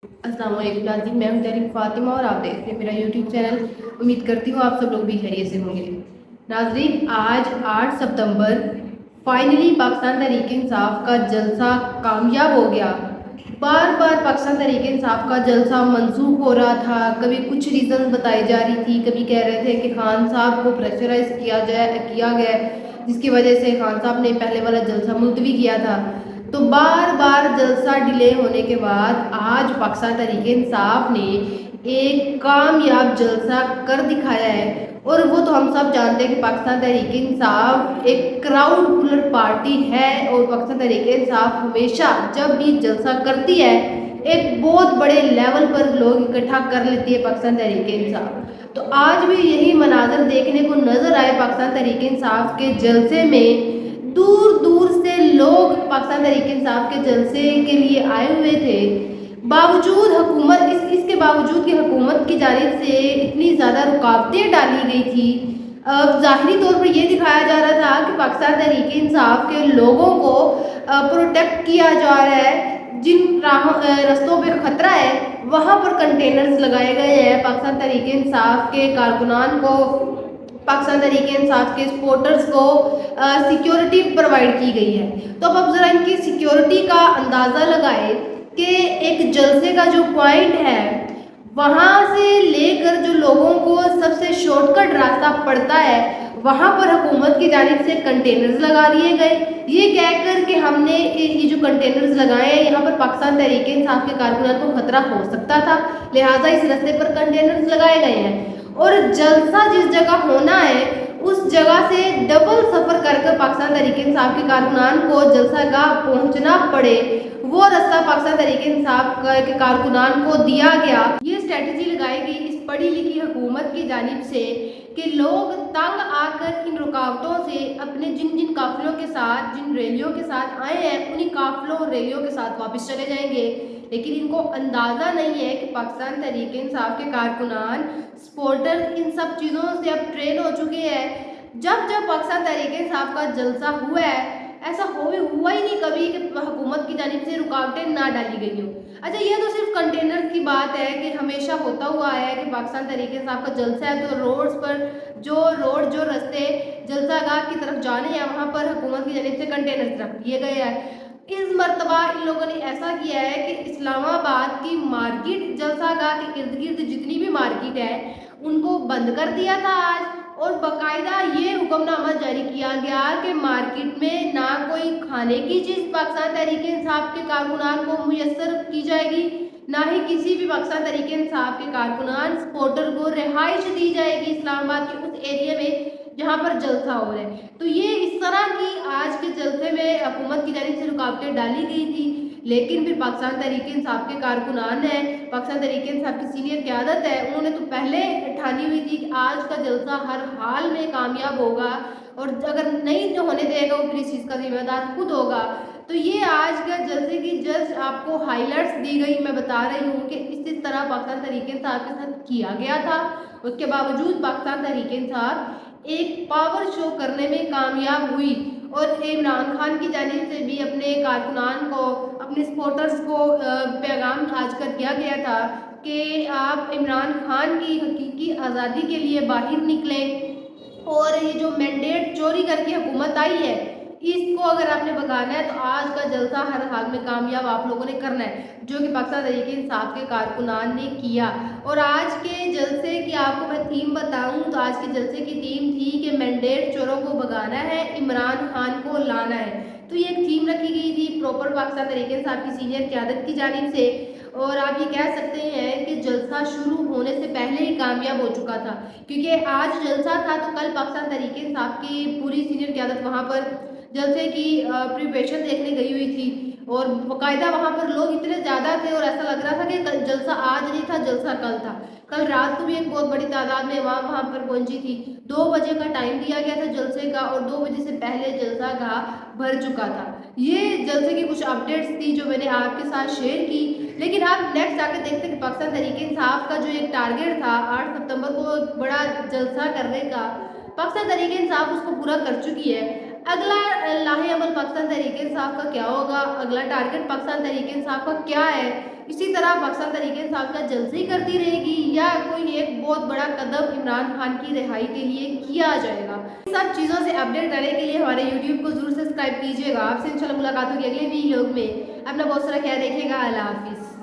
अस्सलाम वालेकुम नाज़रीन, मैं हूं तहरीक फ़ातिमा और आप देख रहे हैं मेरा यूट्यूब चैनल। उम्मीद करती हूँ आप सब लोग भी खैरियत से होंगे। नाज़रीन, आज 8 सितंबर फाइनली पाकिस्तान तहरीक इंसाफ का जलसा कामयाब हो गया। बार बार पाकिस्तान तहरीक इंसाफ का जलसा मंसूख हो रहा था। कभी कुछ रीज़न बताई जा रही थी, कभी कह रहे थे कि खान साहब को प्रेशराइज किया गया, जिसकी वजह से खान साहब ने पहले वाला जलसा मुलतवी किया था। तो बार बार जलसा डिले होने के बाद आज पाकिस्तान तहरीक इंसाफ ने एक कामयाब जलसा कर दिखाया है। और वो तो हम सब जानते हैं कि पाकिस्तान तहरीक इंसाफ एक क्राउड पुलर पार्टी है और पाकिस्तान तहरीक इंसाफ हमेशा जब भी जलसा करती है एक बहुत बड़े लेवल पर लोग इकट्ठा कर लेती है पाकिस्तान तहरीक इंसाफ। तो आज भी यही मनाजर देखने को नजर आए पाकिस्तान तहरीक इंसाफ के जलसे में। दूर दूर से लोग पाकिस्तान तहरीक इंसाफ के जलसे के लिए आए हुए थे। बावजूद हुकूमत इसके बावजूद कि हुकूमत की जानिब से इतनी ज़्यादा रुकावटें डाली गई थी, ज़ाहिरी तौर पर यह दिखाया जा रहा था कि पाकिस्तान तहरीक इंसाफ के लोगों को प्रोटेक्ट किया जा रहा है। जिन रस्तों पे ख़तरा है वहाँ पर कंटेनर्स लगाए गए हैं। पाकिस्तान तहरीक इंसाफ के कारकुनान को, पाकिस्तान तहरीक इंसाफ के सपोर्टर्स को सिक्योरिटी प्रोवाइड की गई है। तो अब ज़रा इनकी सिक्योरिटी का अंदाज़ा लगाए कि एक जलसे का जो पॉइंट है वहाँ से लेकर जो लोगों को सबसे शॉर्टकट रास्ता पड़ता है वहाँ पर हुकूमत की जानिब से कंटेनर्स लगा दिए गए, ये कहकर कि हमने ये जो कंटेनर्स लगाए हैं यहाँ पर पाकिस्तान तहरीक इंसाफ के कारकुनान को खतरा हो सकता था, लिहाजा इस रास्ते पर कंटेनर्स लगाए गए हैं। और जलसा जिस जगह होना है उस जगह से डबल सफ़र कर पाकिस्तान तहरीक इंसाफ के कारकुनान को जलसागाह पहुंचना पड़े, वो रास्ता पाकिस्तान तहरीक इंसाफ के कारकुनान को दिया गया। ये स्ट्रेटजी लगाई गई इस पढ़ी लिखी हुकूमत की जानिब से कि लोग तंग आकर इन रुकावटों से अपने जिन जिन काफिलों के साथ, जिन रैलियों के साथ आए हैं उन्हीं काफिलों और रैलियों के साथ वापस चले जाएंगे। लेकिन इनको अंदाज़ा नहीं है कि पाकिस्तान तहरीक इंसाफ के कारकुनान, सपोर्टर इन सब चीज़ों से अब ट्रेन हो चुके हैं। जब जब पाकिस्तान तहरीक इंसाफ का जलसा हुआ है ऐसा हुआ ही नहीं कभी कि हुकूमत की जानिब से रुकावटें ना डाली गई हो। अच्छा, ये तो सिर्फ कंटेनर की बात है कि हमेशा होता हुआ आया है कि पाकिस्तान तहरीक इंसाफ का जलसा है तो रोड्स पर जो रास्ते जलसागाह की तरफ जाने हैं वहाँ पर हुकूमत की जानिब से कंटेनर रख दिए गए हैं। इस मरतबा इन लोगों ने ऐसा किया है कि इस्लामाबाद की मार्केट, जलसागाह के इर्द गिर्द जितनी भी मार्केट है उनको बंद कर दिया था आज। और बाकायदा ये हुक्मनामा जारी किया गया कि मार्केट में ना कोई खाने की चीज़ पाकिस्तान तहरीक इंसाफ के कारकुनान को मुयस्सर की जाएगी, ना ही किसी भी पाकिस्तान तहरीक इंसाफ के कारकुनान सपोर्टर को रिहाइश दी जाएगी इस्लामाबाद के उस एरिया में जहाँ पर जलसा हो रहा है। तो ये इस तरह की आज के जलसे में हुकूमत की जानिब से रुकावटें डाली गई थी। लेकिन फिर पाकिस्तान तहरीक इंसाफ के कारकुनान है, पाकिस्तान तहरीक इंसाफ की सीनियर क़यादत है, उन्होंने तो पहले ठानी हुई थी कि आज का जलसा हर हाल में कामयाब होगा और अगर नहीं जो होने देगा वो फिर इस चीज़ का जिम्मेदार खुद होगा। तो ये आज का जलसे की जस्ट आपको हाईलाइट्स दी गई, मैं बता रही हूँ कि इस तरह पाकिस्तान तहरीक इंसाफ के साथ किया गया था। उसके बावजूद पाकिस्तान तहरीक इंसाफ एक पावर शो करने में कामयाब हुई और इमरान खान की जानिब से भी अपने कारकुनान को, अपने सपोर्टर्स को पैगाम आज कर दिया गया था कि आप इमरान खान की हकीकी आज़ादी के लिए बाहर निकलें और ये जो मैंडेट चोरी करके हुकूमत आई है इसको अगर आपने भगाना है तो आज का जलसा हर हाल में कामयाब आप लोगों ने करना है, जो कि पाकिस्तान तहरीक इंसाफ के कारकुनान ने किया। और आज के जलसे की आपको मैं थीम बताऊं तो आज के जलसे की थीम थी कि मैंडेट चोरों को भगाना है, इमरान खान को लाना है। तो ये एक थीम रखी गई थी प्रॉपर पाकिस्तान तहरीक इंसाफ की सीनियर क़यादत की जानिब से। और आप ये कह सकते हैं कि जलसा शुरू होने से पहले ही कामयाब हो चुका था, क्योंकि आज जलसा था तो कल पाकिस्तान तहरीक इंसाफ की पूरी सीनियर क़यादत वहाँ पर जलसे की प्रिपरेशन देखने गई हुई थी। और बाकायदा वहाँ पर लोग इतने ज़्यादा थे और ऐसा लग रहा था कि जलसा आज नहीं था, जलसा कल था। कल रात को भी एक बहुत बड़ी तादाद में वहाँ पर पहुँची थी। 2 बजे का टाइम दिया गया था जलसे का और 2 बजे से पहले जलसागाह भर चुका था। ये जलसे की कुछ अपडेट्स थी जो मैंने आपके साथ शेयर की। लेकिन आप नेक्स्ट आके देखते हैं कि पाकिस्तान तहरीक इंसाफ का जो एक टारगेट था 8 सितंबर को बड़ा जलसा करने का, पाकिस्तान तहरीक इंसाफ उसको पूरा कर चुकी है। अगला लाहे अमल पाकिस्तान तहरीक इंसाफ का क्या होगा, अगला टारगेट पाकिस्तान तहरीक इंसाफ का क्या है, اسی طرح پاکستان تحریک انصاف کا جلسے کرتی رہے گی یا کوئی ایک بہت بڑا قدم عمران خان کی رہائی کے لیے کیا جائے گا؟ ان سب چیزوں سے اپڈیٹ رہنے کے لیے ہمارے یوٹیوب کو ضرور سبسکرائب کیجیے گا. آپ سے انشاءاللہ ملاقات ہوگی اگلے ویڈیو میں. اپنا بہت سارا خیال رکھیے گا. اللہ حافظ.